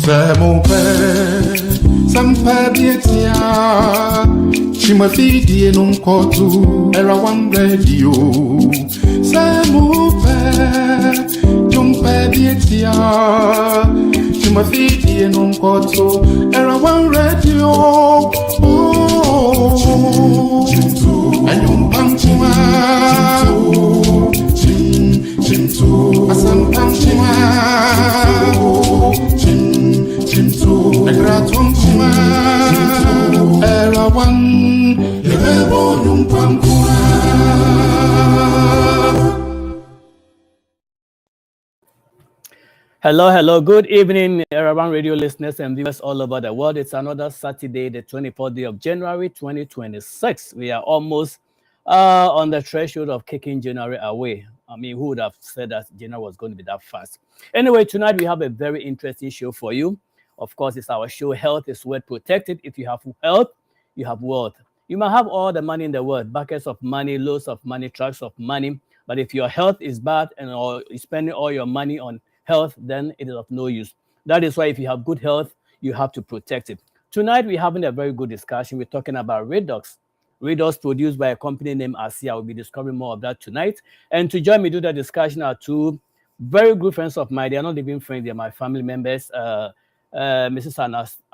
Samope, Sampadia, Chimothy, non Kotu, Era One Radio, Samope, Jumpadia, Chimothy, non Kotu, Era One Radio, and you Pampuma, Chintu, Asam Pampuma. Hello. Good evening, Erawan Radio listeners and viewers all over the world. It's another Saturday, the 24th day of January 2026. We are almost on the threshold of kicking January away. I mean, who would have said that January was going to be that fast? Anyway, tonight we have a very interesting show for you. Of course, it's our show, Health is Worth Protected. If you have health, you have wealth. You might have all the money in the world, buckets of money, loads of money, trucks of money. But if your health is bad and or you're spending all your money on health, then it is of no use. That is why if you have good health, you have to protect it. Tonight, we're having a very good discussion. We're talking about Redox. Redox produced by a company named ASEA. We'll be discovering more of that tonight. And to join me to the discussion are two very good friends of mine. They are not even friends, they're my family members. Mrs.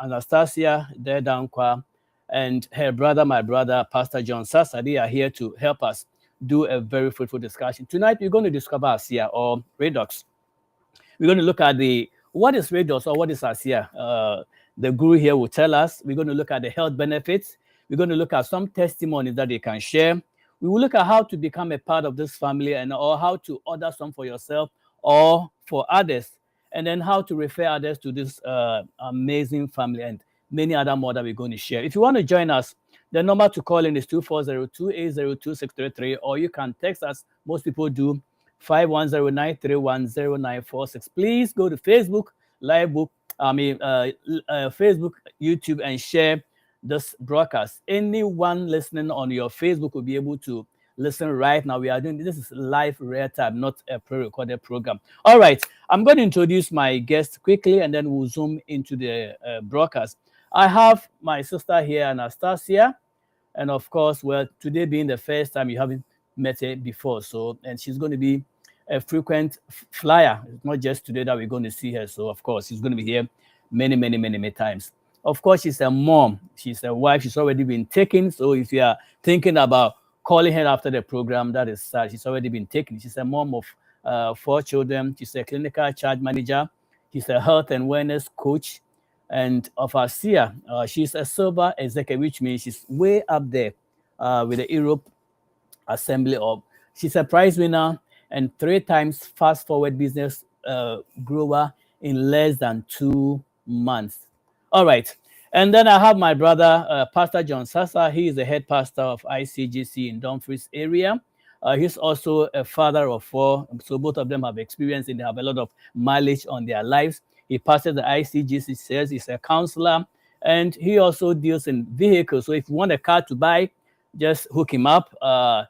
Anastasia Dedankwa and her brother, my brother, Pastor John Sasa. They are here to help us do a very fruitful discussion. Tonight, we're going to discover ASEA or Redox. We're going to look at what is Redox or what is ASEA. The guru here will tell us. We're going to look at the health benefits. We're going to look at some testimonies that they can share. We will look at how to become a part of this family and or how to order some for yourself or for others, and then how to refer others to this amazing family and many other more that we're going to share. If you want to join us, the number to call in is 2402-802-633, or you can text us. Most people do 510-931-0946. Please go to Facebook, Facebook, YouTube, and share this broadcast. Anyone listening on your Facebook will be able to listen right now. We are doing this is live real time, not a pre-recorded program. All right, I'm going to introduce my guest quickly, and then we'll zoom into the broadcast. I have my sister here, Anastasia, and of course, well, today being the first time you haven't met her before, and she's going to be a frequent flyer. It's not just today that we're going to see her. So of course, she's going to be here many times. Of course, she's a mom. She's a wife. She's already been taken. So if you are thinking about calling her after the program, that is sad. She's already been taken. She's a mom of 4 children. She's a clinical charge manager. She's a health and wellness coach. And of ASEA, she's a silver executive, which means she's way up there with the Europe Assembly of. She's a prize winner and 3 times fast forward business grower in less than 2 months. All right. And then I have my brother, Pastor John Sasa. He is the head pastor of ICGC in Dumfries area. He's also a father of 4. So both of them have experience and they have a lot of mileage on their lives. He passes the ICGC sales. He's a counselor. And he also deals in vehicles. So if you want a car to buy, just hook him up. Now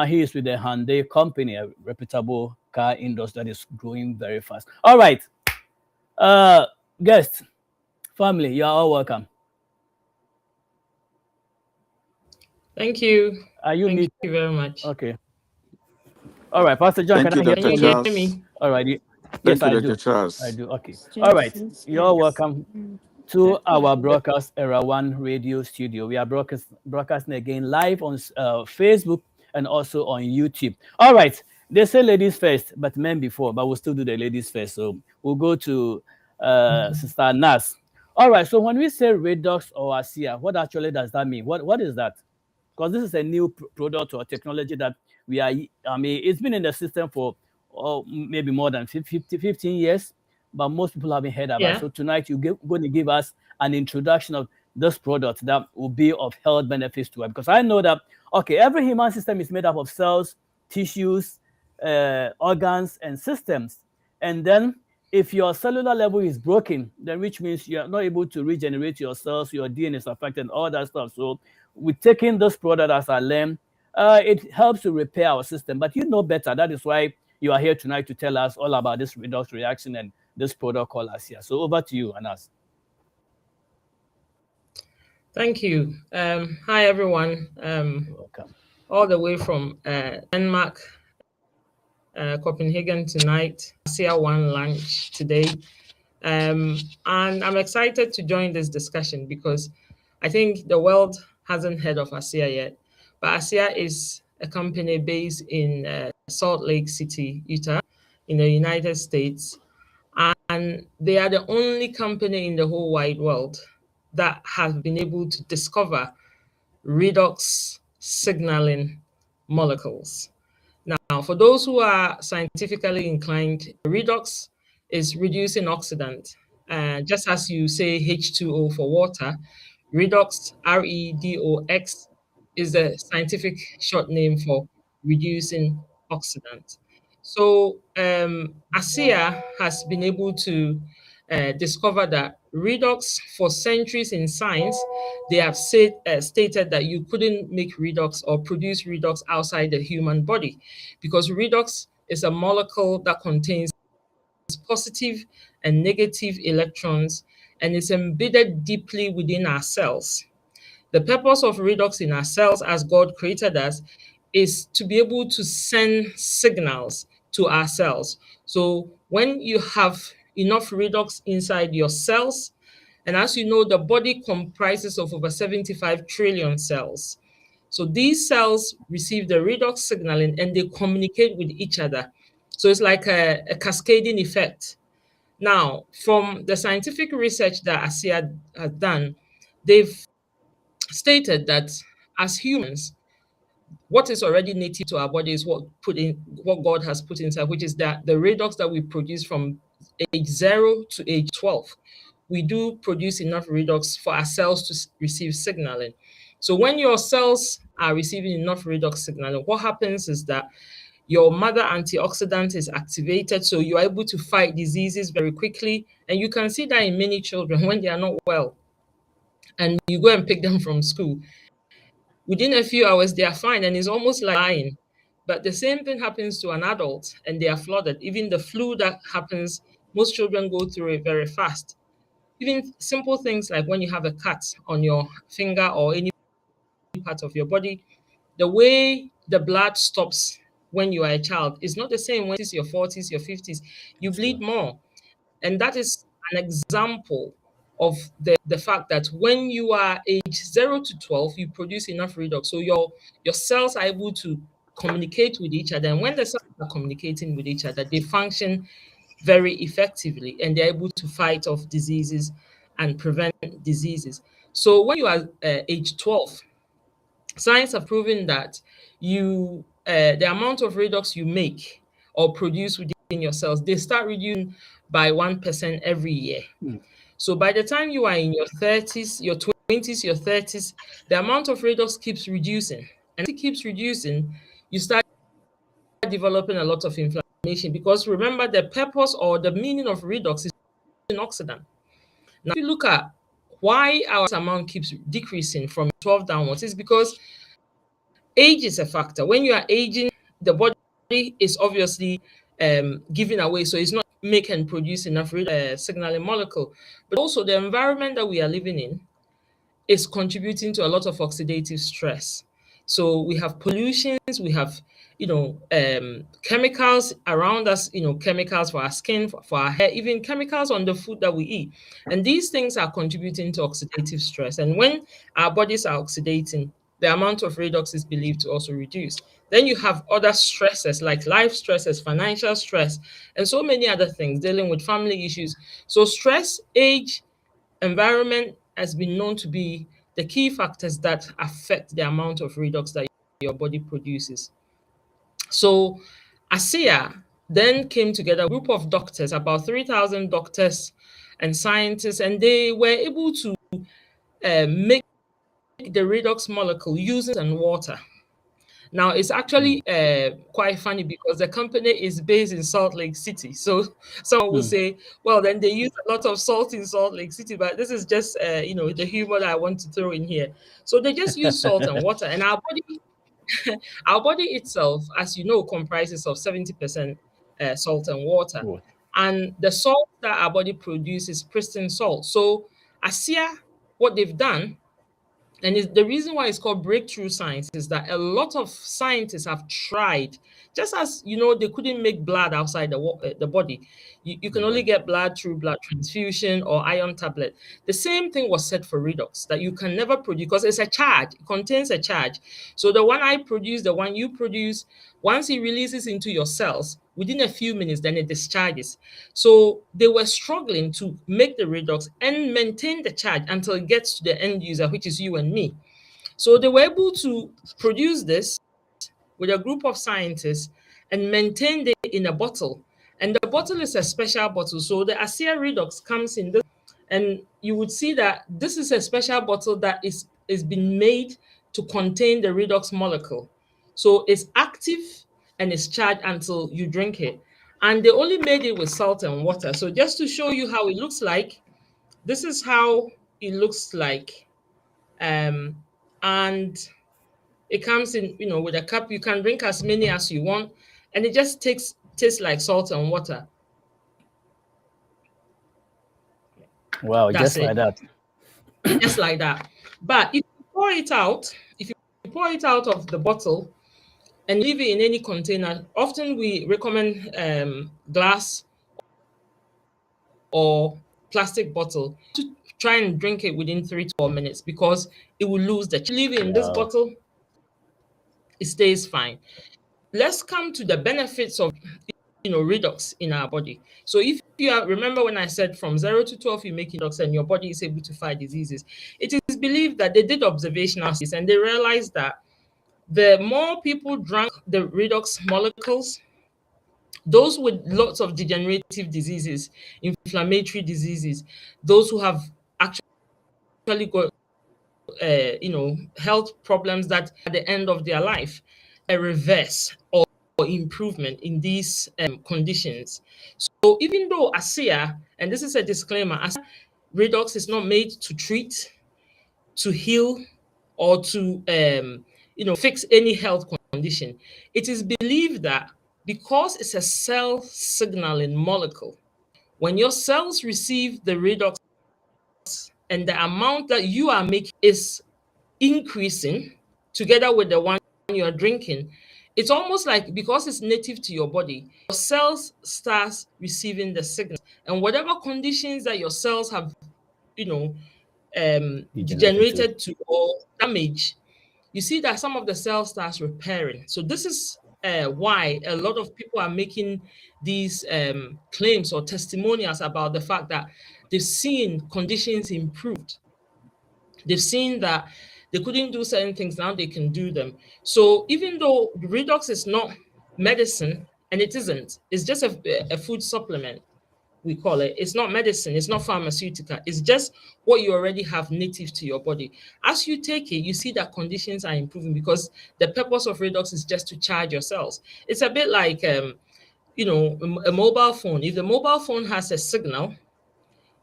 he is with the Hyundai company, a reputable car industry that is growing very fast. All right. Guests. Family, you are all welcome. Thank you. Thank you very much. Okay. All right, Pastor John, can you hear me? All right. Yes, I do. I do. Okay. All right. You're welcome to our broadcast Era One Radio Studio. We are broadcasting again live on Facebook and also on YouTube. All right. They say ladies first, but men before, but we'll still do the ladies first. So we'll go to Sister Nas. All right, so when we say Redox or ASEA, what actually does that mean? What is that? Because this is a new product or technology that we are, it's been in the system for maybe more than 15 years, but most people haven't heard about it. So tonight you're going to give us an introduction of this product that will be of health benefits to us. Because I know that, okay, every human system is made up of cells, tissues, organs, and systems. And then if your cellular level is broken, then which means you're not able to regenerate your cells, your DNA is affected, all that stuff. So with taking this product as I learned, it helps to repair our system. But you know better. That is why you are here tonight to tell us all about this redox reaction and this product called ASEA. So over to you, Anas. Thank you. Hi, everyone. Welcome. All the way from Denmark, Copenhagen tonight, ASEA One lunch today. And I'm excited to join this discussion because I think the world hasn't heard of ASEA yet. But ASEA is a company based in Salt Lake City, Utah, in the United States. And they are the only company in the whole wide world that have been able to discover redox signaling molecules. Now, for those who are scientifically inclined, redox is reducing oxidant. Just as you say H2O for water, redox, REDOX, is the scientific short name for reducing oxidant. So ASEA has been able to discover that redox for centuries in science, they have stated that you couldn't make redox or produce redox outside the human body because redox is a molecule that contains positive and negative electrons and is embedded deeply within our cells. The purpose of redox in our cells, as God created us, is to be able to send signals to our cells. So when you have enough redox inside your cells, and as you know, the body comprises of over 75 trillion cells. So these cells receive the redox signaling and they communicate with each other. So it's like a cascading effect. Now, from the scientific research that ASEA has done, they've stated that as humans, what is already native to our body is what God has put inside, which is that the redox that we produce from age 0 to age 12. We do produce enough redox for our cells to receive signaling. So when your cells are receiving enough redox signaling, what happens is that your mother antioxidant is activated, so you're able to fight diseases very quickly. And you can see that in many children when they are not well, and you go and pick them from school. Within a few hours, they are fine, and it's almost like dying. But the same thing happens to an adult, and they are flooded. Even the flu that happens, most children go through it very fast. Even simple things like when you have a cut on your finger or any part of your body, the way the blood stops when you are a child is not the same when it's your 40s, your 50s. You bleed more. And that is an example of the fact that when you are age 0 to 12, you produce enough redox. So your cells are able to communicate with each other. And when the cells are communicating with each other, they function very effectively and they're able to fight off diseases and prevent diseases. So when you are age 12, science have proven that the amount of redox you make or produce within your cells, they start reducing by 1% every year. So by the time you are in your 30s, your 20s, your 30s, the amount of redox keeps reducing. And as it keeps reducing, you start developing a lot of inflammation because remember the purpose or the meaning of redox is oxidant. Now, if you look at why our amount keeps decreasing from 12 downwards, it's because age is a factor. When you are aging, the body is obviously giving away, so it's not make and produce enough signaling molecule. But also the environment that we are living in is contributing to a lot of oxidative stress. So we have pollutions, we have chemicals around us, chemicals for our skin, for our hair, even chemicals on the food that we eat. And these things are contributing to oxidative stress. And when our bodies are oxidating, the amount of redox is believed to also reduce. Then you have other stresses like life stresses, financial stress, and so many other things, dealing with family issues. So stress, age, environment has been known to be the key factors that affect the amount of redox that your body produces. So ASEA then came together, a group of doctors, about 3,000 doctors and scientists, and they were able to make the redox molecule using water. Now, it's actually quite funny because the company is based in Salt Lake City. So someone will say, well, then they use a lot of salt in Salt Lake City, but this is just, the humor that I want to throw in here. So they just use salt and water. And our body itself, as you know, comprises of 70% salt and water. And the salt that our body produces is pristine salt. So ASEA, what they've done, and the reason why it's called breakthrough science is that a lot of scientists have tried, just as they couldn't make blood outside the body. You can only get blood through blood transfusion or iron tablet. The same thing was said for redox, that you can never produce because it's a charge, it contains a charge. So the one I produce, the one you produce, once it releases into your cells, within a few minutes, then it discharges. So they were struggling to make the redox and maintain the charge until it gets to the end user, which is you and me. So they were able to produce this with a group of scientists and maintained it in a bottle. And the bottle is a special bottle. So the ASEA redox comes in this, and you would see that this is a special bottle that is been made to contain the redox molecule. So it's active and it's charged until you drink it. And they only made it with salt and water. So just to show you how it looks like, this is how it looks like. And it comes in, with a cup. You can drink as many as you want. And it just tastes like salt and water. Wow, That's just it. like that. Just like that. But if you pour it out of the bottle and leave it in any container, often we recommend glass or plastic bottle to try and drink it within 3 to 4 minutes because it will lose the. Leave it in this bottle, it stays fine. Let's come to the benefits of redox in our body. So if you remember when I said from 0 to 12 you make redox and your body is able to fight diseases, it is believed that they did observational studies and they realized that the more people drank the redox molecules, those with lots of degenerative diseases, inflammatory diseases, those who have actually got health problems that at the end of their life, a reverse or improvement in these conditions. So even though ASEA, and this is a disclaimer, ASEA redox is not made to treat, to heal, or to fix any health condition. It is believed that because it's a cell signaling molecule, when your cells receive the redox and the amount that you are making is increasing together with the one you're drinking, it's almost like because it's native to your body, your cells starts receiving the signal, and whatever conditions that your cells have, degenerated to or damage, you see that some of the cells starts repairing. So this is why a lot of people are making these claims or testimonials about the fact that they've seen conditions improved. They've seen that they couldn't do certain things, now they can do them. So even though redox is not medicine, and it isn't, it's just a food supplement, we call it. It's not medicine, it's not pharmaceutical, it's just what you already have native to your body. As you take it, you see that conditions are improving because the purpose of redox is just to charge your cells. It's a bit like, a mobile phone. If the mobile phone has a signal,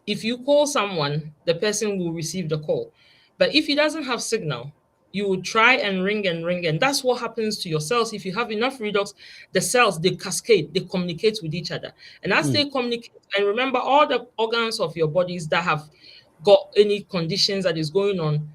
if you call someone, the person will receive the call. But if it doesn't have signal, you will try and ring, and that's what happens to your cells. If you have enough redox, the cells, they cascade, they communicate with each other. And as they communicate, and remember, all the organs of your bodies that have got any conditions that is going on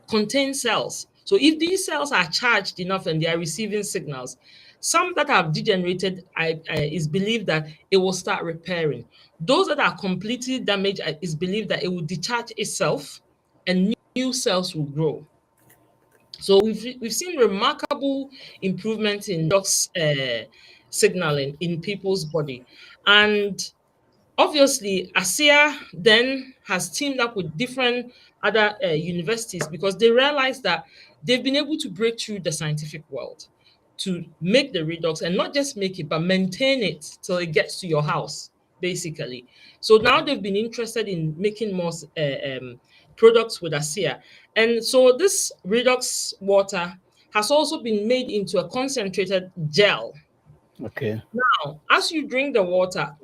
contain cells. So if these cells are charged enough and they are receiving signals, some that have degenerated, is believed that it will start repairing. Those that are completely damaged, is believed that it will discharge itself and new cells will grow. So we've seen remarkable improvement in redox signaling in people's body. And obviously, ASEA then has teamed up with different other universities because they realized that they've been able to break through the scientific world to make the redox, and not just make it, but maintain it till it gets to your house, basically. So now they've been interested in making more products with ASEA. And so this redox water has also been made into a concentrated gel. Okay. Now, as you drink the water,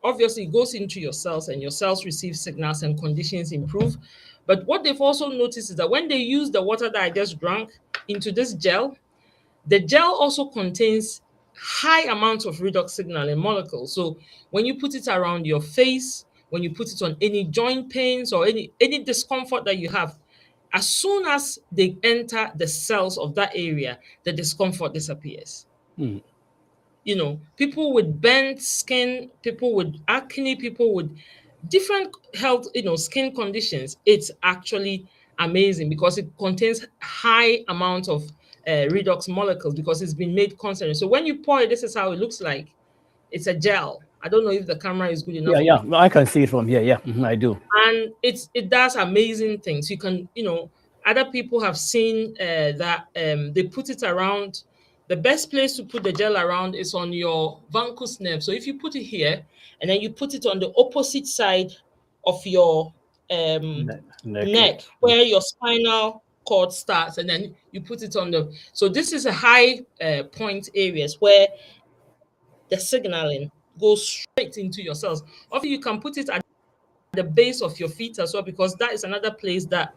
obviously it goes into your cells and your cells receive signals and conditions improve. But what they've also noticed is that when they use the water that I just drank into this gel, the gel also contains high amounts of redox signaling molecules. So when you put it around your face, when you put it on any joint pains or any discomfort that you have, as soon as they enter the cells of that area, the discomfort disappears. Mm. You know, people with burnt skin, people with acne, people with different health, skin conditions, it's actually amazing because it contains high amount of redox molecules because it's been made concentrated. So when you pour it, this is how it looks like. It's a gel. I don't know if the camera is good enough. Yeah, I can see it from here. Yeah, I do. And it does amazing things. You can, other people have seen that they put it around. The best place to put the gel around is on your vancus nerve. So if you put it here and then you put it on the opposite side of your neck where your spinal cord starts, and then you put it on the. So this is a high point areas where the signaling goes straight into your cells. Or you can put it at the base of your feet as well, because that is another place that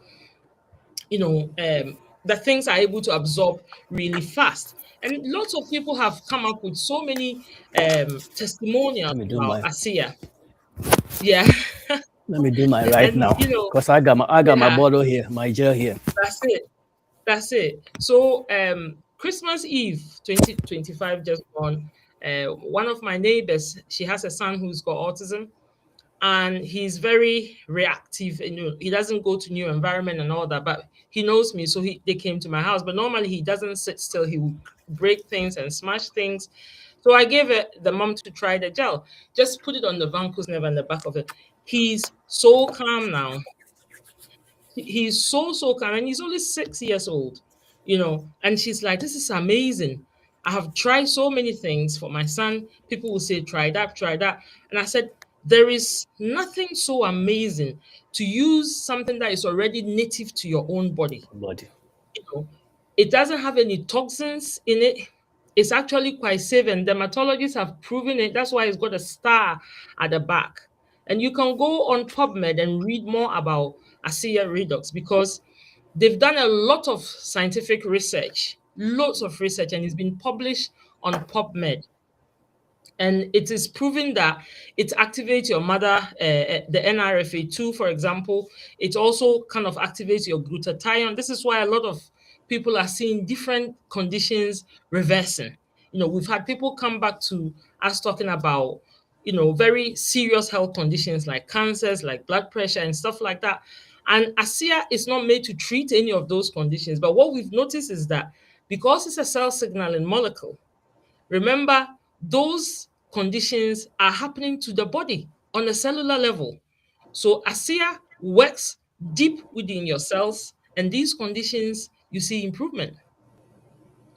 the things are able to absorb really fast. And lots of people have come up with so many testimonials Let me do about my ASEA. Yeah. let me do my right And, now because I got my yeah, bottle here, my gel here. that's it. That's it. So Christmas Eve 2025 just gone. One of my neighbors, she has a son who's got autism, and he's very reactive. He doesn't go to new environment and all that, but he knows me, so they came to my house. But normally he doesn't sit still. He will break things and smash things. So I gave the mom to try the gel. Just put it on the vancus nerve and the back of it. He's so calm now. He's so calm, and he's only 6 years old. And she's like, this is amazing. I have tried so many things for my son. People will say, try that, try that. And I said, there is nothing so amazing to use something that is already native to your own body. Body. It doesn't have any toxins in it. It's actually quite safe, and dermatologists have proven it. That's why it's got a star at the back. And you can go on PubMed and read more about ASEA Redox because they've done a lot of scientific research, lots of research, and it's been published on PubMed. And it is proven that it activates your mother, the NRFA2, for example. It also kind of activates your glutathione. This is why a lot of people are seeing different conditions reversing. We've had people come back to us talking about, very serious health conditions like cancers, like blood pressure and stuff like that. And ASEA is not made to treat any of those conditions. But what we've noticed is that because it's a cell signaling molecule, remember, those conditions are happening to the body on a cellular level. So ASEA works deep within your cells, and these conditions, you see improvement.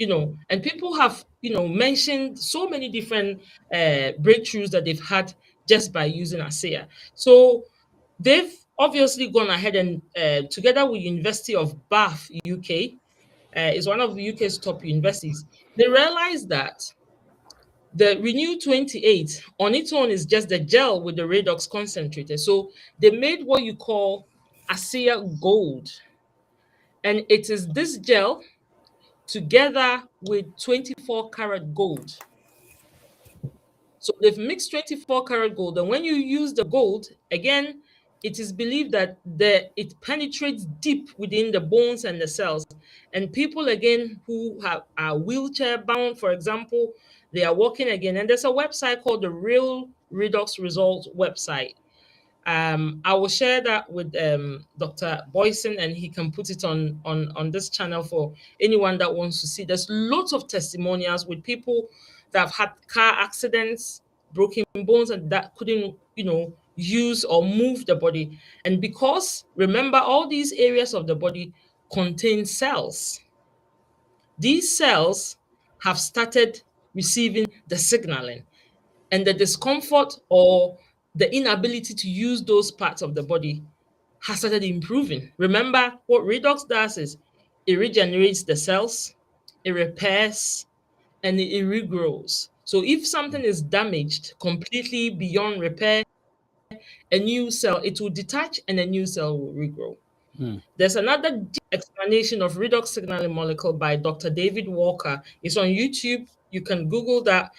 And people have, mentioned so many different breakthroughs that they've had just by using ASEA. So they've obviously gone ahead and together with University of Bath, UK, is one of the UK's top universities. They realized that the Renew 28 on its own is just the gel with the redox concentrated. So they made what you call ASEA Gold. And it is this gel together with 24 karat gold. So they've mixed 24 karat gold. And when you use the gold, again, it is believed that it penetrates deep within the bones and the cells. And people, again, who are wheelchair bound, for example, they are walking again. And there's a website called the Real Redox Results website. I will share that with Dr. Boyson, and he can put it on this channel for anyone that wants to see. There's lots of testimonials with people that have had car accidents, broken bones, and that couldn't, use or move the body. And because, remember, all these areas of the body contain cells. These cells have started receiving the signaling, and the discomfort or the inability to use those parts of the body has started improving. Remember, what redox does is it regenerates the cells, it repairs, and it regrows. So if something is damaged completely beyond repair, a new cell, it will detach and a new cell will regrow. There's another explanation of redox signaling molecule by Dr. David Walker. It's on YouTube. You can Google that,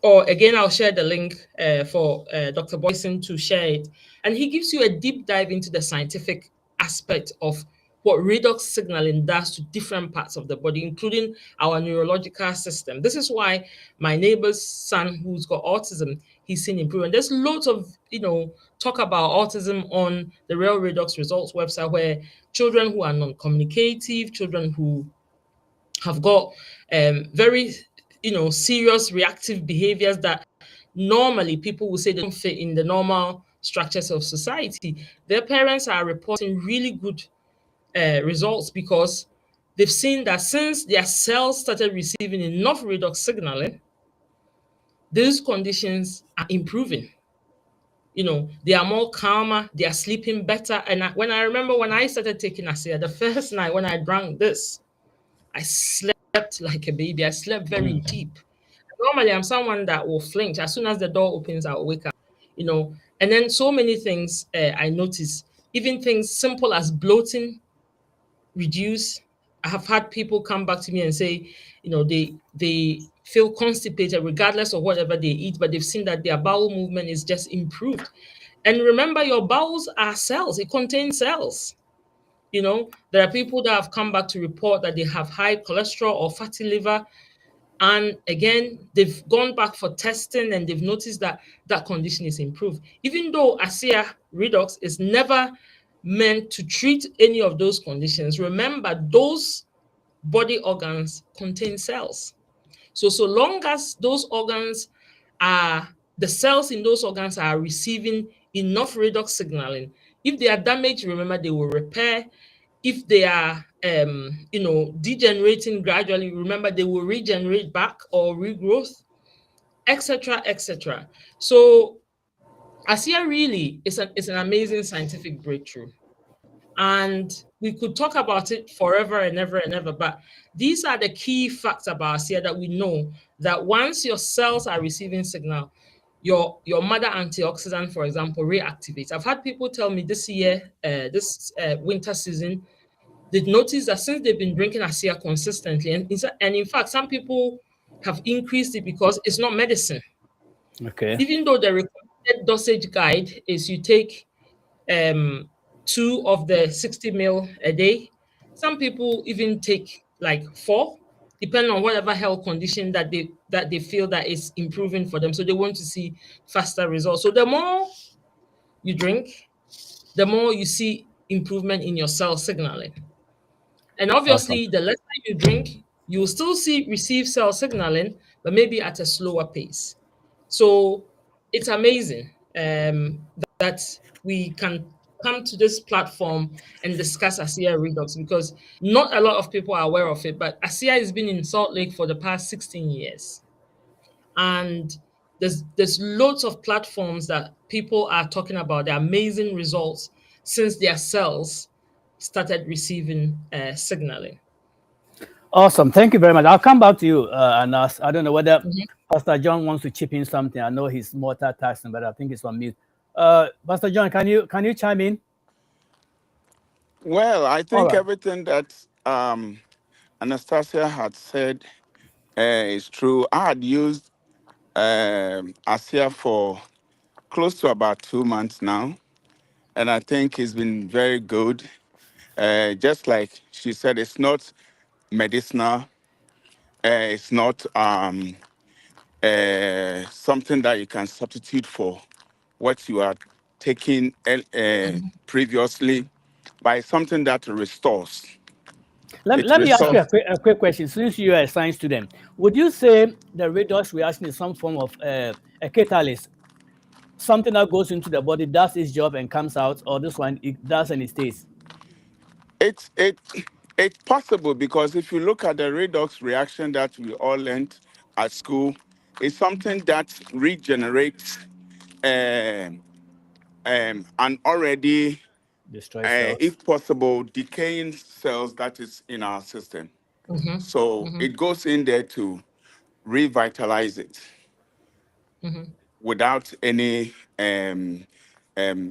or again, I'll share the link for Dr. Boyson to share it. And he gives you a deep dive into the scientific aspect of what redox signaling does to different parts of the body, including our neurological system. This is why my neighbor's son, who's got autism, he's seen improvement. There's loads of, talk about autism on the Real Redox Results website, where children who are non-communicative, children who have got very, serious reactive behaviors that normally people would say they don't fit in the normal structures of society, their parents are reporting really good results, because they've seen that since their cells started receiving enough redox signaling, these conditions are improving. They are more calmer, they are sleeping better. And when I remember when I started taking ASEA, the first night when I drank this, I slept like a baby. I slept very deep. Normally, I'm someone that will flinch. As soon as the door opens, I'll wake up, And then so many things I notice, even things simple as bloating reduce. I have had people come back to me and say, they feel constipated regardless of whatever they eat, but they've seen that their bowel movement is just improved. And remember, your bowels are cells. It contains cells. There are people that have come back to report that they have high cholesterol or fatty liver. And again, they've gone back for testing and they've noticed that that condition is improved. Even though ASEA Redox is never meant to treat any of those conditions, remember, those body organs contain cells. So long as those organs the cells in those organs are receiving enough redox signaling, if they are damaged, remember, they will repair. If they are, degenerating gradually, remember, they will regenerate back or regrowth, etc., etc. So ASEA really is an amazing scientific breakthrough. And we could talk about it forever and ever and ever, but these are the key facts about ASEA that we know, that once your cells are receiving signal, your mother antioxidant, for example, reactivates. I've had people tell me this year, this winter season, they've noticed that since they've been drinking ASEA consistently, and in fact, some people have increased it because it's not medicine. Okay. Even though the recommended dosage guide is you take 2 of the 60 ml a day, some people even take like 4, depending on whatever health condition that they feel that is improving for them. So they want to see faster results. So the more you drink, the more you see improvement in your cell signaling. And obviously, the less you drink, you will still receive cell signaling, but maybe at a slower pace. So it's amazing that we can come to this platform and discuss ASEA Redox, because not a lot of people are aware of it, but ASEA has been in Salt Lake for the past 16 years. And there's loads of platforms that people are talking about the amazing results since their cells started receiving signaling. Awesome. Thank you very much. I'll come back to you, Anas. I don't know whether Pastor John wants to chip in something. I know he's multitasking, but I think it's on mute. Pastor John, can you chime in? Well, I think everything that Anastasia had said is true. I had used ASEA for close to about 2 months now, and I think it's been very good. Just like she said, it's not medicinal. It's not something that you can substitute for what you are taking previously, by something that restores. Let me ask you a quick question. Since you are a science student, would you say the redox reaction is some form of a catalyst, something that goes into the body, does its job and comes out, or this one, it does and it stays? It's possible, because if you look at the redox reaction that we all learned at school, it's something that regenerates an already, if possible, decaying cells that is in our system. So it goes in there to revitalize it without any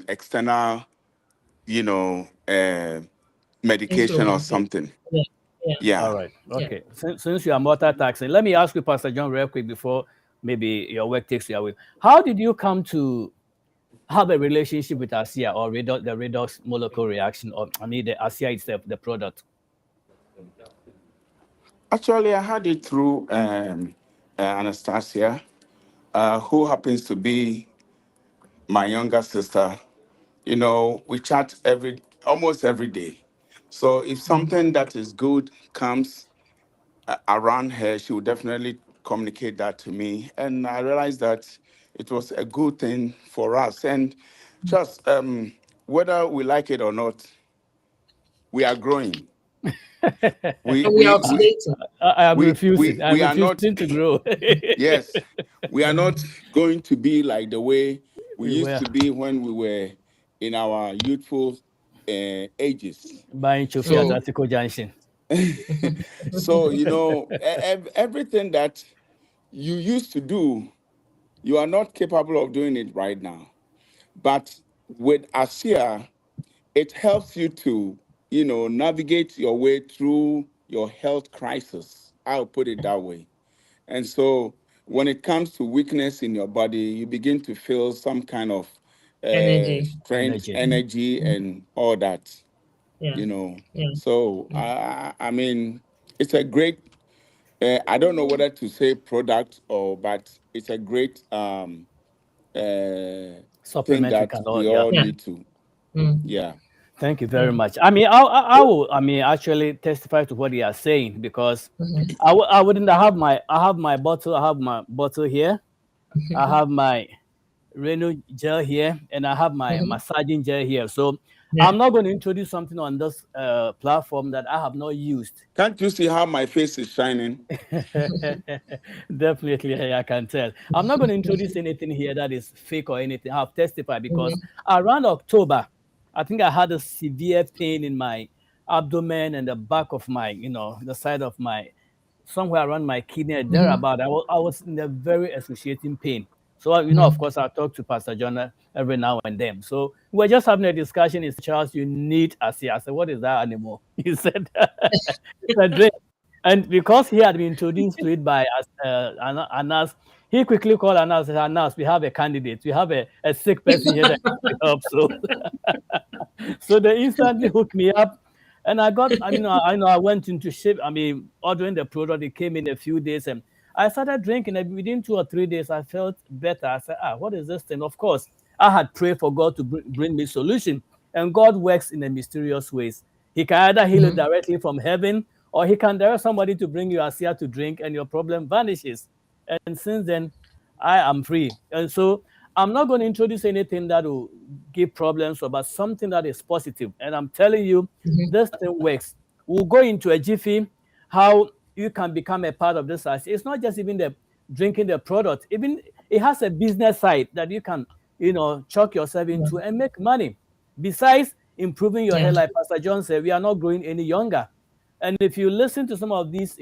external, medication or something. Yeah. All right. Okay. Since you are multitasking, let me ask you, Pastor John, real quick before maybe your work takes you away. How did you come to have a relationship with ASEA or the redox molecular reaction, or I mean the ASEA itself, the product? Actually, I had it through Anastasia, who happens to be my younger sister. You know, we chat almost every day. So if something that is good comes around her, she would definitely communicate that to me. And I realized that it was a good thing for us. And just whether we like it or not, we are growing. We And we are we we oxidating. I am refusing. I'm we are not. refusing to grow. Yes, we are not going to be like the way we We used were to be when we were in our youthful ages. buying Chofi at So, Atiko Junction. so everything that you used to do, you are not capable of doing it right now. But with ASEA, it helps you to, navigate your way through your health crisis. I'll put it that way. And so when it comes to weakness in your body, you begin to feel some kind of Energy. strength, energy, and all that, Yeah. Yeah. So, I mean, it's a great, I don't know whether to say product but it's a great thing Supplement we that can all, we yeah. all Yeah. need to, Mm. yeah. Thank you very much. I mean, I will. I mean, actually testify to what you are saying because I wouldn't have I have my bottle. I have my bottle here. I have my Reno gel here, and I have my massaging gel here. So Yeah. I'm not going to introduce something on this platform that I have not used. Can't you see how my face is shining? Definitely, I can tell. I'm not going to introduce anything here that is fake or anything. I've testified because around October, I think I had a severe pain in my abdomen and the back of my, the side of my, somewhere around my kidney and thereabout. I was in a very excruciating pain. So, of course, I talk to Pastor John every now and then. So we're just having a discussion. He said, Charles, you need ASEA. I said, what is that animal? He said, it's a drink. And because he had been introduced to it by Anas, he quickly called Anas and said, Anas, we have a candidate. We have a sick person here that can help. So they instantly hooked me up. And I got, I went into ship. I mean, ordering the product, it came in a few days. And I started drinking. And within 2 or 3 days, I felt better. I said, what is this thing? Of course, I had prayed for God to bring me solution. And God works in a mysterious ways. He can either heal it directly from heaven, or he can direct somebody to bring you ASEA to drink and your problem vanishes. And since then, I am free. And so I'm not going to introduce anything that will give problems, but something that is positive. And I'm telling you, this thing works. We'll go into a jiffy, how you can become a part of this ASEA. It's not just even the drinking the product. Even it has a business side that you can, chuck yourself into and make money. Besides improving your health, like Pastor John said, we are not growing any younger. And if you listen to some of these,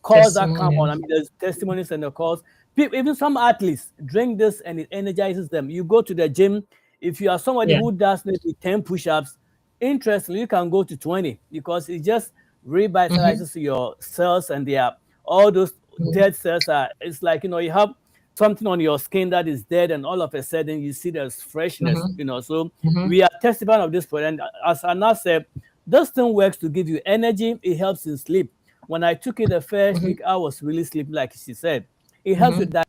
calls that come on, I mean, there's testimonies and the calls. People, even some athletes drink this and it energizes them. You go to the gym. If you are somebody who does maybe 10 push-ups, interestingly, you can go to 20 because it just revitalizes your cells, and they are all those dead cells are. It's like you have something on your skin that is dead, and all of a sudden you see there's freshness. So we are testifying of this point. And as Anna said, this thing works to give you energy. It helps in sleep. When I took it the first week, I was really sleeping, like she said. It helps with that.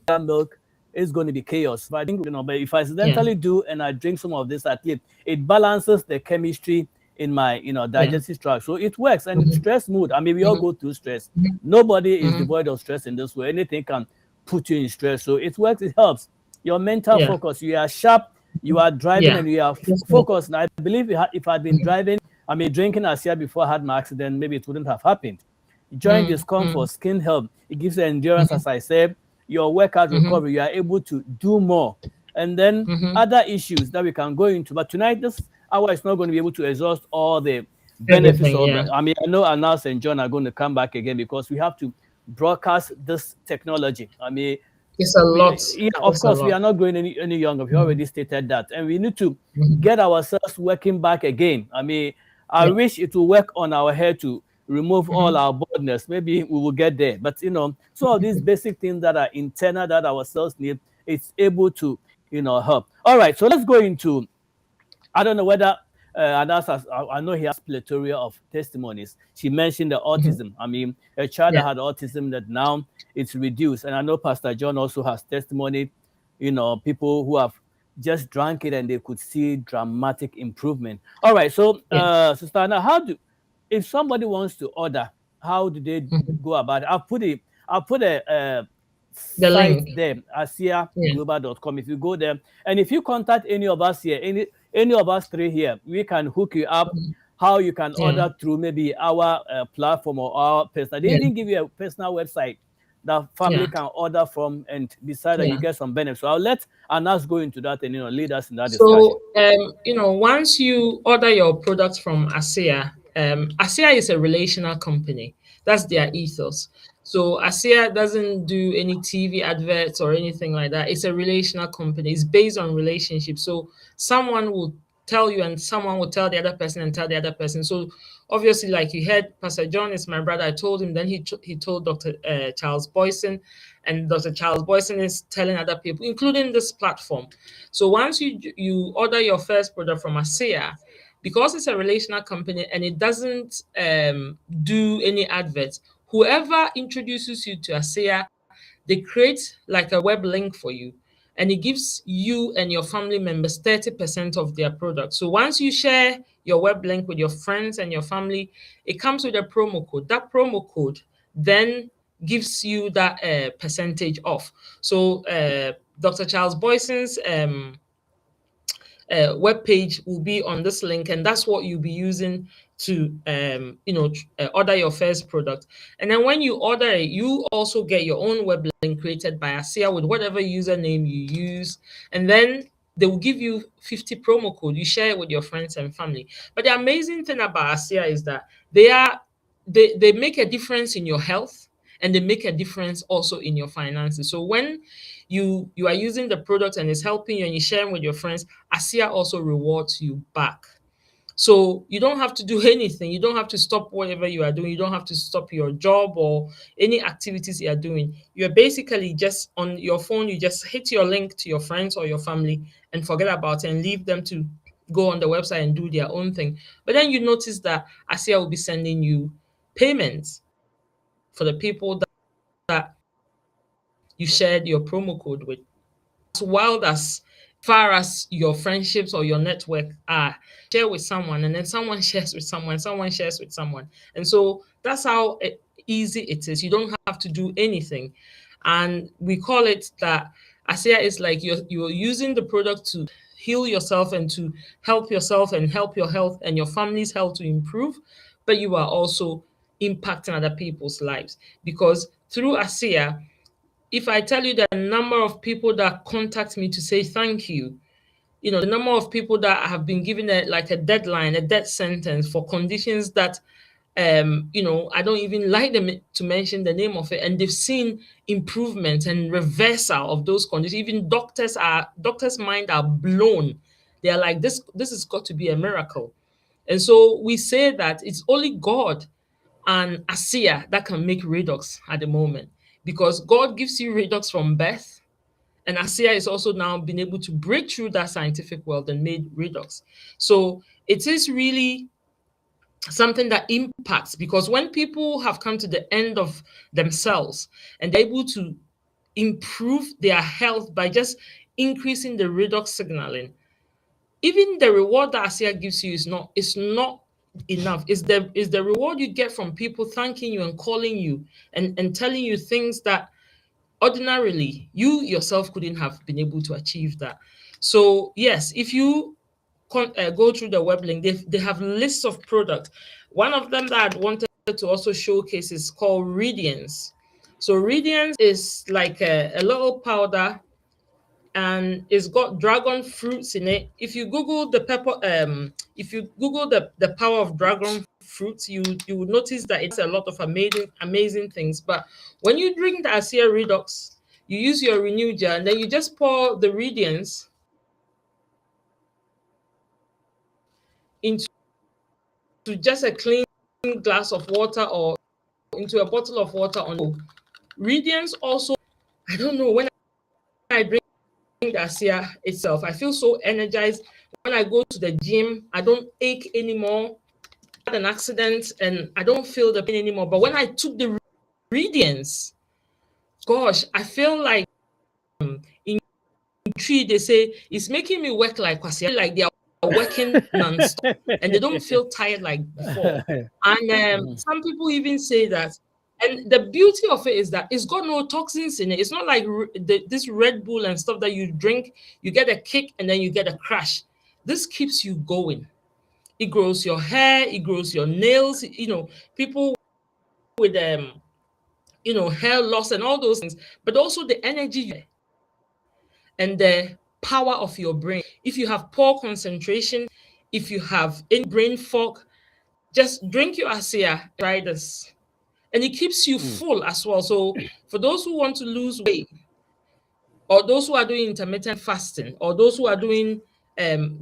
That milk is going to be chaos. But I think, but if I accidentally do and I drink some of this at least, it balances the chemistry in my, digestive tract. So it works. And stress mood. I mean, we all go through stress. Nobody is devoid of stress in this way. Anything can put you in stress. So it works. It helps. Your mental focus. You are sharp. You are driving and you are focused. And I believe if I'd been driving, drinking ASEA before I had my accident, maybe it wouldn't have happened. Joint discomfort, skin health, it gives you endurance, as I said. Your workout recovery, you are able to do more. And then other issues that we can go into. But tonight, this hour is not going to be able to exhaust all the benefits of it. I know Anas and John are going to come back again because we have to broadcast this technology. It's a lot. Yeah, of It's a course, we lot. are not going any younger. We already stated that, and we need to Mhm. get ourselves working back again. I mean, I Yeah. wish it will work on our head to remove all Mhm. our boldness. Maybe we will get there. But some of these basic things that are internal that our cells need, it's able to help. All right, so let's go into. I don't know whether I know he has plethora of testimonies. She mentioned the Mhm. autism. I mean, a child Yeah. that had autism that now it's reduced. And I know Pastor John also has testimony, people who have just drank it and they could see dramatic improvement. All right. So, Yeah. Sister Anna, if somebody wants to order, how do they Mhm. go about it? I'll put a The site link. there, Yeah. asiaglobal.com. If you go there, and if you contact any of us here, any of us three here, we can hook you up Mhm. how you can Yeah. order through maybe our platform or our personal. They Yeah. even give you a personal website that family Yeah. can order from, and beside that you Yeah. get some benefits. So I'll let Anas go into that and lead us in that discussion. So, once you order your products from ASEA, ASEA is a relational company. That's their ethos. So, ASEA doesn't do any TV adverts or anything like that. It's a relational company. It's based on relationships. So, someone will tell you, and someone will tell the other person, and tell the other person. So, obviously, like you heard, Pastor John is my brother. I told him. Then he told Dr. Charles Boyson, and Dr. Charles Boyson is telling other people, including this platform. So once you order your first product from ASEA, because it's a relational company and it doesn't do any adverts, whoever introduces you to ASEA, they create like a web link for you, and it gives you and your family members 30% of their product. So once you share your web link with your friends and your family, it comes with a promo code. That promo code then gives you that percentage off. So Dr. Charles Boyson's web page will be on this link, and that's what you'll be using to order your first product. And then when you order it, you also get your own web link created by ASEA with whatever username you use, and then they will give you 50 promo code. You share it with your friends and family. But the amazing thing about ASEA is that they make a difference in your health, and they make a difference also in your finances. So when you are using the product and it's helping you and you share them with your friends, ASEA also rewards you back. So you don't have to do anything. You don't have to stop whatever you are doing. You don't have to stop your job or any activities you are doing. You're basically just on your phone. You just hit your link to your friends or your family and forget about it and leave them to go on the website and do their own thing. But then you notice that ASEA will be sending you payments for the people that you shared your promo code with. As wild as far as your friendships or your network are, share with someone, and then someone shares with someone shares with someone. And so that's how easy it is. You don't have to do anything. And we call it that ASEA is like you're using the product to heal yourself and to help yourself and help your health and your family's health to improve, but you are also impacting other people's lives, because through ASEA, if I tell you the number of people that contact me to say thank you, the number of people that have been given a deadline, a death sentence for conditions that I don't even like them to mention the name of it, and they've seen improvement and reversal of those conditions. Even doctors' mind are blown. They are like, this has got to be a miracle. And so we say that it's only God and ASEA that can make redox at the moment, because God gives you redox from birth, and ASEA is also now been able to break through that scientific world and made redox. So it is really something that impacts, because when people have come to the end of themselves and they're able to improve their health by just increasing the redox signaling, even the reward that ASEA gives you is not enough. Is the reward you get from people thanking you and calling you and telling you things that ordinarily you yourself couldn't have been able to achieve that. So yes, if you go through the web link, they have lists of products. One of them that I wanted to also showcase is called Radiance. So Radiance is like a little powder, and it's got dragon fruits in it. If you Google the power of dragon fruits, you would notice that it's a lot of amazing things. But when you drink the ASEA Redox, You use your Renew gel, and then you just pour the Radiance into just a clean glass of water or into a bottle of water on. Radiance also, I don't know, when I drink the ASEA itself, I feel so energized. When I go to the gym, I don't ache anymore. I had an accident and I don't feel the pain anymore. But when I took the Radiance, gosh, I feel like in tree they say it's making me work like Kwasi, like they are working non-stop and they don't feel tired like before. And some people even say that. And the beauty of it is that it's got no toxins in it. It's not like this Red Bull and stuff that you drink, you get a kick and then you get a crash. This keeps you going. It grows your hair, it grows your nails. You know, people with hair loss and all those things, but also the energy and the power of your brain. If you have poor concentration, if you have any brain fog, just drink your ASEA, try this. And it keeps you full as well. So for those who want to lose weight, or those who are doing intermittent fasting, or those who are doing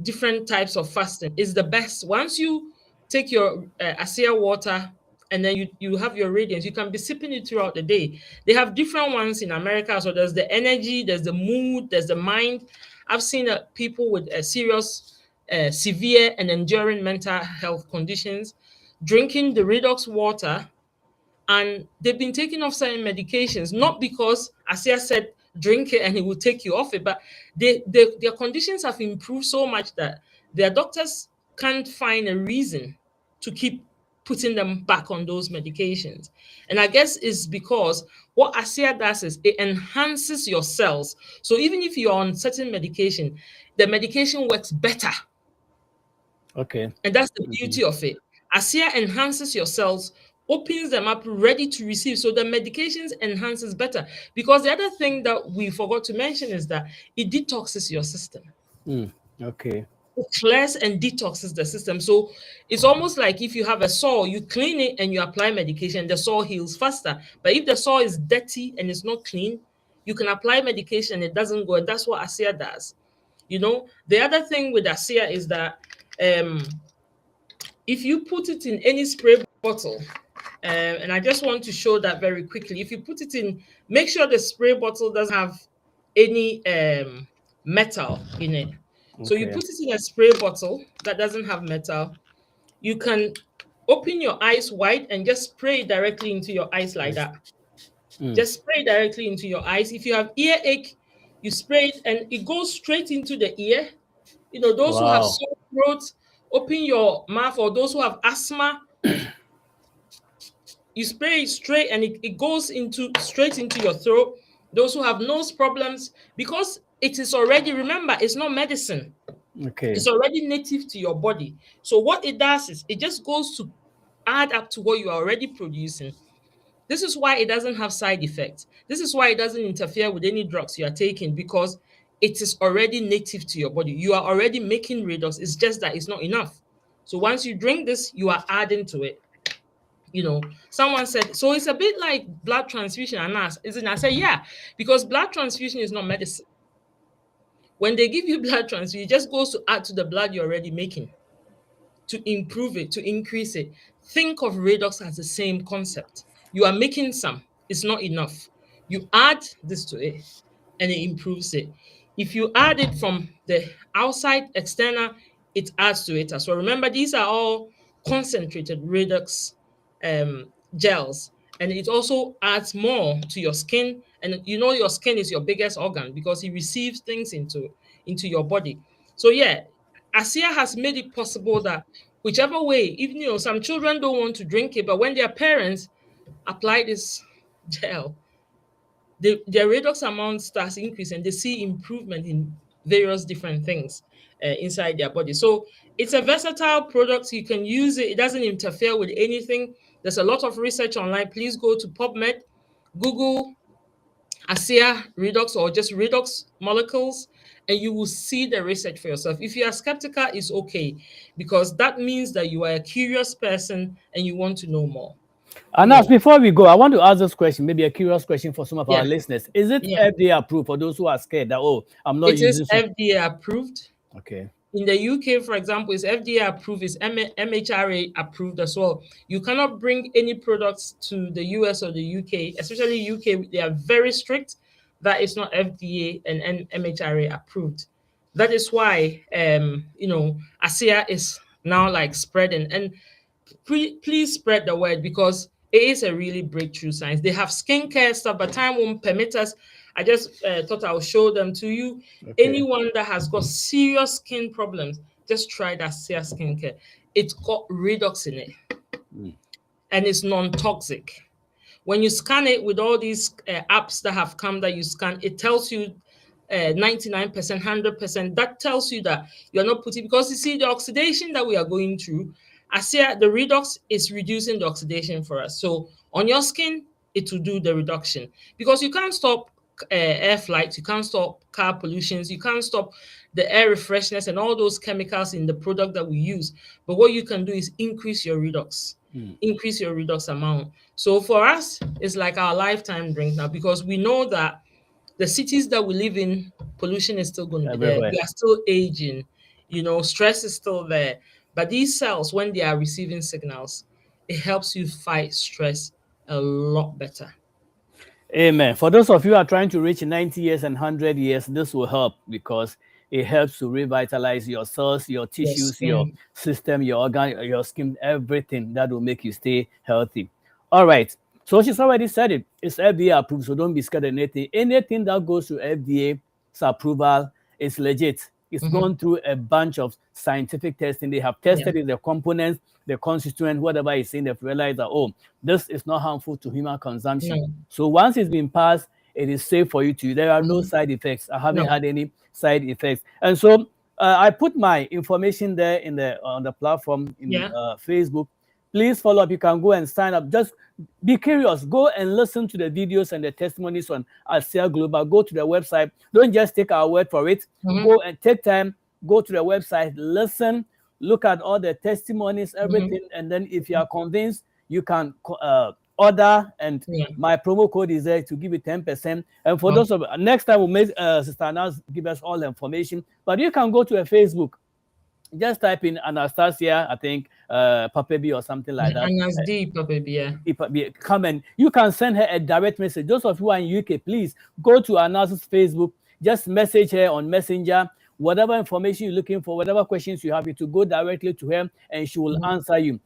different types of fasting, is the best. Once you take your ASEA water and then you have your Radiance, you can be sipping it throughout the day. They have different ones in America. So there's the energy, there's the mood, there's the mind. I've seen people with serious, severe and enduring mental health conditions drinking the Redox water, and they've been taking off certain medications, not because ASEA said drink it and it will take you off it, but their conditions have improved so much that their doctors can't find a reason to keep putting them back on those medications. And I guess it's because what ASEA does is it enhances your cells. So even if you're on certain medication, the medication works better. Okay. And that's the beauty of it. ASEA enhances your cells, opens them up ready to receive. So the medications enhances better. Because the other thing that we forgot to mention is that it detoxes your system. Okay. It clears and detoxes the system. So it's almost like if you have a sore, you clean it and you apply medication, the sore heals faster. But if the sore is dirty and it's not clean, you can apply medication and it doesn't go. And that's what ASEA does. You know, the other thing with ASEA is that if you put it in any spray bottle, and I just want to show that very quickly. If you put it in, make sure the spray bottle doesn't have any metal in it. Okay. So you put it in a spray bottle that doesn't have metal. You can open your eyes wide and just spray it directly into your eyes like that. Just spray directly into your eyes. If you have earache, you spray it and it goes straight into the ear. You know, those who have sore throat, open your mouth, or those who have asthma, you spray it straight and it goes straight into your throat. Those who have nose problems, because it is already, remember, it's not medicine. Okay. It's already native to your body. So what it does is it just goes to add up to what you are already producing. This is why it doesn't have side effects. This is why it doesn't interfere with any drugs you are taking, because it is already native to your body. You are already making Redox. It's just that it's not enough. So once you drink this, you are adding to it. You know, someone said, so it's a bit like blood transfusion. And I said, yeah, because blood transfusion is not medicine. When they give you blood transfusion, it just goes to add to the blood you're already making, to improve it, to increase it. Think of Redox as the same concept. You are making some, it's not enough. You add this to it and it improves it. If you add it from the outside, external, it adds to it as well. Remember, these are all concentrated Redox gels, and it also adds more to your skin. And you know, your skin is your biggest organ because it receives things into your body. So yeah, ASEA has made it possible that whichever way, even, you know, some children don't want to drink it, but when their parents apply this gel, their Redox amount starts increasing. They see improvement in various different things inside their body. So it's a versatile product. You can use it. It doesn't interfere with anything. There's a lot of research online. Please go to PubMed, Google ASEA Redox or just Redox molecules, and you will see the research for yourself. If you are skeptical, it's okay, because that means that you are a curious person and you want to know more. And Yeah. now, before we go, I want to ask this question, maybe a curious question for some of our Yeah. listeners. Is it Yeah. FDA approved for those who are scared that, oh, I'm not It is using some? FDA approved. Okay. In the UK, for example, it's FDA approved, it's MHRA approved as well. You cannot bring any products to the US or the UK, especially UK, they are very strict. That is not FDA and MHRA approved. That is why, ASEA is now like spreading. And please spread the word because it is a really breakthrough science. They have skincare stuff, but time won't permit us. I just thought I'll show them to you. Okay. Anyone that has got serious skin problems, just try that Sia skincare. It's got redox in it and it's non-toxic. When you scan it with all these apps that have come that you scan, it tells you 99%, 100%. That tells you that you're not putting, because you see the oxidation that we are going through, ASEA, the redox is reducing the oxidation for us. So on your skin, it will do the reduction because you can't stop air flights, you can't stop car pollutions, you can't stop the air freshness and all those chemicals in the product that we use. But what you can do is increase your redox, increase your redox amount. So for us, it's like our lifetime drink now because we know that the cities that we live in, pollution is still going to be there. Everywhere. We are still aging, stress is still there. But these cells, when they are receiving signals, it helps you fight stress a lot better. Amen. For those of you who are trying to reach 90 years and 100 years, this will help because it helps to revitalize your cells, your tissues, your skin. system, your organ, your skin, everything that will make you stay healthy. All right. So she's already said it. It's FDA approved, so don't be scared of anything. Anything that goes to FDA's approval is legit. It's gone through a bunch of scientific testing. They have tested it, the components, the constituent, whatever is in, they've realized that, oh, this is not harmful to human consumption. No. So once it's been passed, it is safe for you to use. There are no side effects. I haven't No. had any side effects. And so I put my information there on the platform in Facebook. Please follow up. You can go and sign up. Just be curious. Go and listen to the videos and the testimonies on ASEA Global. Go to the website. Don't just take our word for it. Go and take time. Go to the website. Listen. Look at all the testimonies, everything. And then if you are convinced, you can order. And my promo code is there to give you 10%. And for those of next time, we'll make Sister Anas give us all the information. But you can go to a Facebook. Just type in Anastasia, I think, Papebi or something like that. Anas D, Papebi, yeah. Come and you can send her a direct message. Those of you who are in UK, please go to Anas's Facebook. Just message her on Messenger. Whatever information you're looking for, whatever questions you have, you to go directly to her and she will answer you.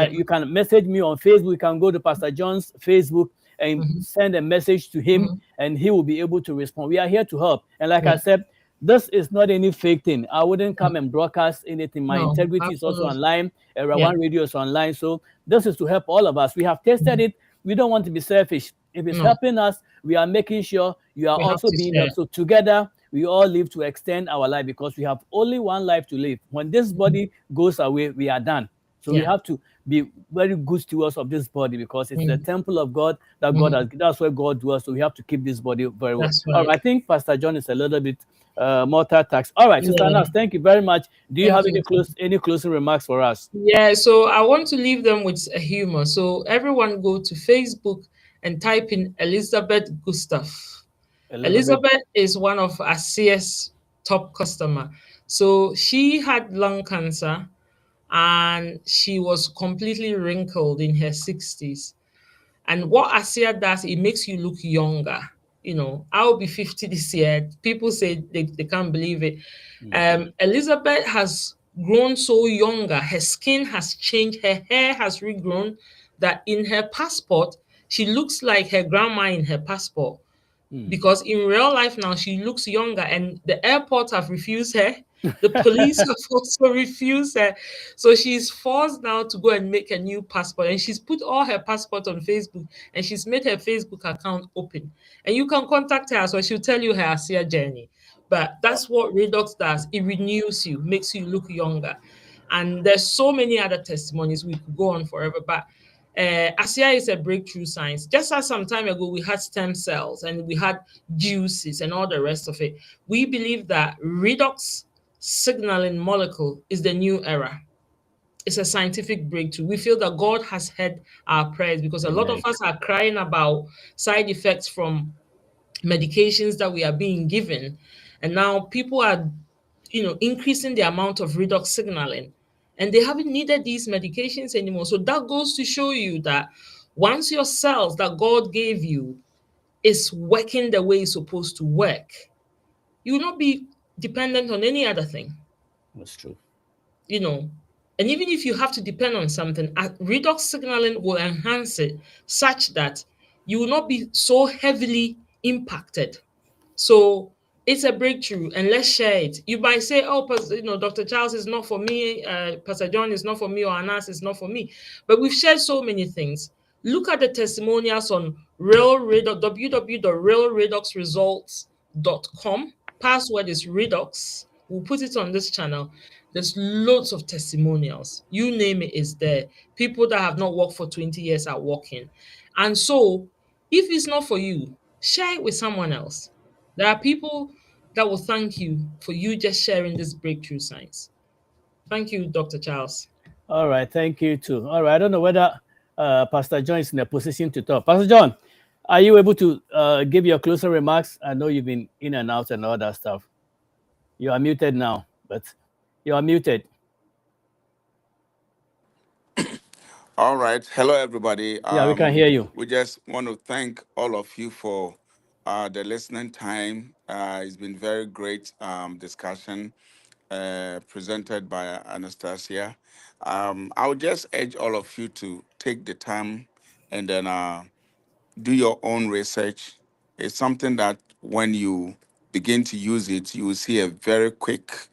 You can message me on Facebook. You can go to Pastor John's Facebook and send a message to him and he will be able to respond. We are here to help. And like I said, this is not any fake thing. I wouldn't come and broadcast anything. My integrity is also online. One Radio is online. So this is to help all of us. We have tested it. We don't want to be selfish. If it's helping us, we are making sure you are also being helped. So together, we all live to extend our life because we have only one life to live. When this body goes away, we are done. So we have to be very good stewards of this body because it's the temple of God that God has. That's where God dwells. So we have to keep this body very well. Right. All right, I think Pastor John is a little bit multitask. All right, Sister Anas, thank you very much. Do you have any closing remarks for us? Yeah, so I want to leave them with a humor. So everyone go to Facebook and type in Elizabeth Gustav. Elizabeth is one of ASEA's top customer. So she had lung cancer and she was completely wrinkled in her 60s. And what ASEA does, it makes you look younger. I'll be 50 this year. People say they can't believe it. Elizabeth has grown so younger. Her skin has changed. Her hair has regrown that in her passport, she looks like her grandma in her passport. Because in real life now, she looks younger and the airport have refused her. The police have also refused her. So she's forced now to go and make a new passport. And she's put all her passports on Facebook and she's made her Facebook account open. And you can contact her, so she'll tell you her ASEA journey. But that's what Redox does. It renews you, makes you look younger. And there's so many other testimonies. We could go on forever. But ASEA is a breakthrough science. Just as some time ago, we had stem cells and we had juices and all the rest of it. We believe that redox signaling molecule is the new era. it's a scientific breakthrough. We feel that God has heard our prayers because a lot of us are crying about side effects from medications that we are being given. And now people are, increasing the amount of redox signaling, and they haven't needed these medications anymore. So that goes to show you that once your cells that God gave you is working the way it's supposed to work, you will not be dependent on any other thing. That's true. And even if you have to depend on something, redox signaling will enhance it such that you will not be so heavily impacted. So it's a breakthrough, and let's share it. You might say, "Oh, Dr. Charles is not for me. Pastor John is not for me, or Anas is not for me." But we've shared so many things. Look at the testimonials on www.realredoxresults.com. Password is Redox. We'll put it on this channel. There's loads of testimonials. You name it is there. People that have not worked for 20 years are working. And so, if it's not for you, share it with someone else. There are people that will thank you for you just sharing this breakthrough science. Thank you, Dr. Charles. All right, thank you too. All right, I don't know whether Pastor John is in a position to talk. Pastor John, are you able to give your closing remarks? I know you've been in and out and all that stuff. You are muted now, but you are muted. All right. Hello, everybody. Yeah, we can hear you. We just want to thank all of you for the listening time. It's been very great discussion presented by Anastasia. I would just urge all of you to take the time and then do your own research. It's something that when you begin to use it, you will see a very quick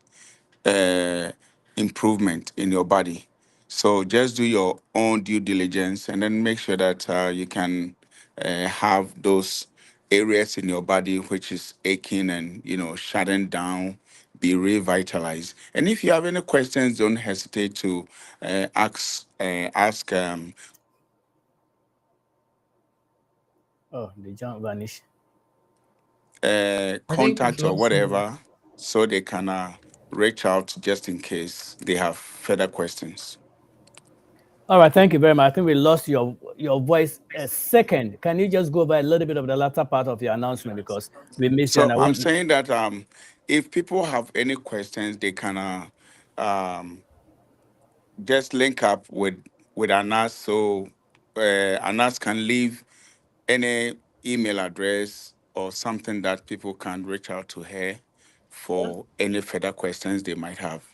improvement in your body. So just do your own due diligence and then make sure that you can have those areas in your body which is aching and shutting down be revitalized. And if you have any questions, don't hesitate to ask. Oh, they just vanished. Contact or whatever, so they can reach out just in case they have further questions. All right, thank you very much. I think we lost your voice a second. Can you just go by a little bit of the latter part of your announcement because we missed So it. I'm saying that if people have any questions, they can just link up with Anas, so Anas can leave any email address or something that people can reach out to her for any further questions they might have.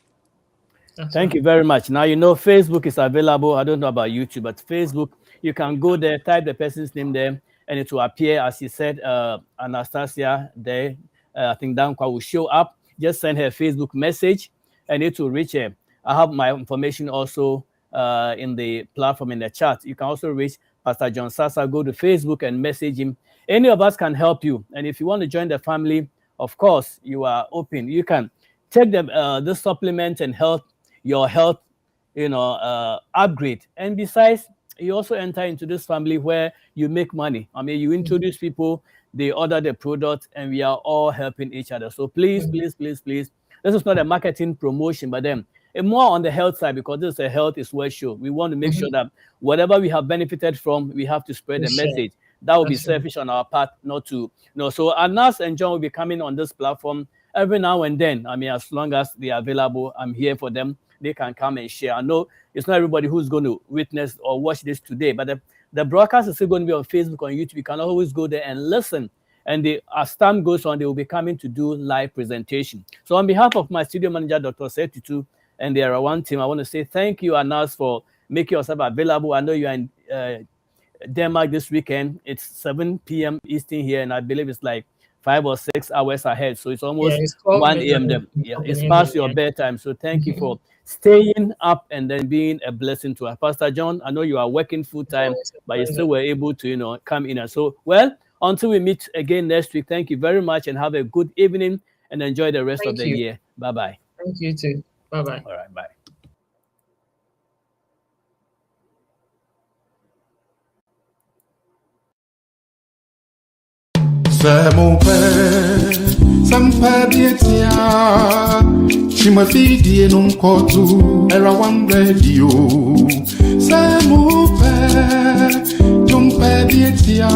Thank you very much. Now, Facebook is available. I don't know about YouTube, but Facebook, you can go there, type the person's name there, and it will appear, as you said, Anastasia there. I think Dankwa will show up. Just send her a Facebook message, and it will reach her. I have my information also in the platform in the chat. You can also reach Pastor John Sasa. Go to Facebook and message him. Any of us can help you. And if you want to join the family, of course, you are open. You can take the supplement and your health, upgrade. And besides, you also enter into this family where you make money. I mean, you introduce people, they order the product, and we are all helping each other. So please, please, please, please. This is not a marketing promotion, but then more on the health side, because this is a health is well show. We want to make sure that whatever we have benefited from, we have to spread the message. That would be selfish on our part, not to. So Anas and John will be coming on this platform every now and then. I mean, as long as they are available, I'm here for them. They can come and share. I know it's not everybody who's going to witness or watch this today, but the broadcast is still going to be on Facebook, on YouTube. You can always go there and listen. And as time goes on, they will be coming to do live presentation. So on behalf of my studio manager, Dr. Setutu, and the Era One team, I want to say thank you, Anas, for making yourself available. I know you are in Denmark this weekend. It's 7 p.m. Eastern here, and I believe it's like 5 or 6 hours ahead. So it's almost 1 a.m. Yeah, it's past your bedtime. So thank you for staying up and then being a blessing to us. Pastor John, I know you are working full time, but you still were able to, come in. And so, until we meet again next week, thank you very much and have a good evening and enjoy the rest of the year. Bye-bye. Thank you too. Bye-bye. All right, bye. C'est mon père, ça me fait bien tiens. Chimafidi num kotu era one radio. Samupe jumpe dietia.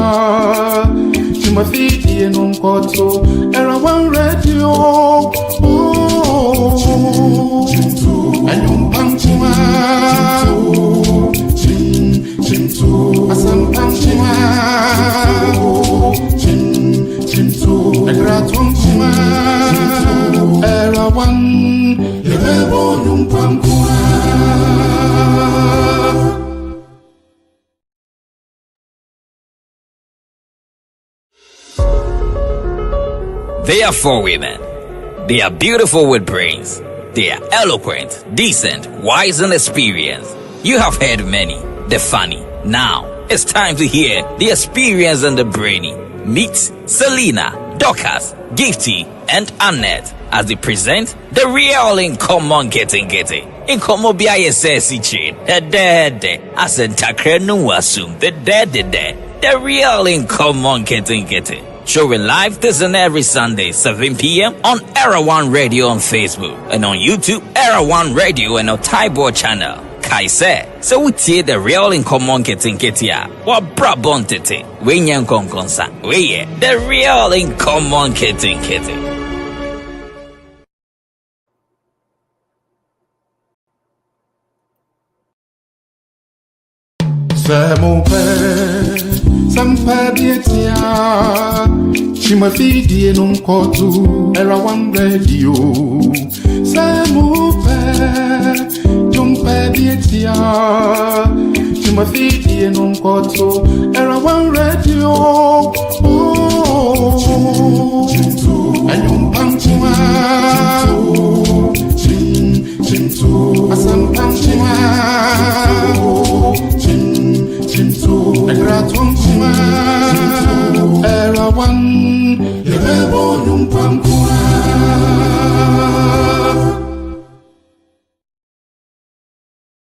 Chimafidi num kotu era one radio. Oh, and yung pangchima. Asam pangchima. Era tongchima. Era one, Yebo Numpamkua. They are four women. They are beautiful with brains. They are eloquent, decent, wise, and experienced. You have heard many, the funny. Now, it's time to hear the experience and the brainy. Meet Selena, Dorcas, Gifty, and Annette as they present the real in common getting. In common BISS chain, the dead, as in Takrenu assume the dead, the real in common getting. Showing live this and every Sunday, 7 p.m. on Era One Radio on Facebook and on YouTube, Era One Radio and on Taibo channel. Kaise, so we see the real in common getting ya. What brabon tete, we nyan konkonsa, we the real in common getting. Samupe, sampa dietia. Chimafidi num kotu era one radio. Samupe jumpe dietia. Chimafidi num kotu era one radio.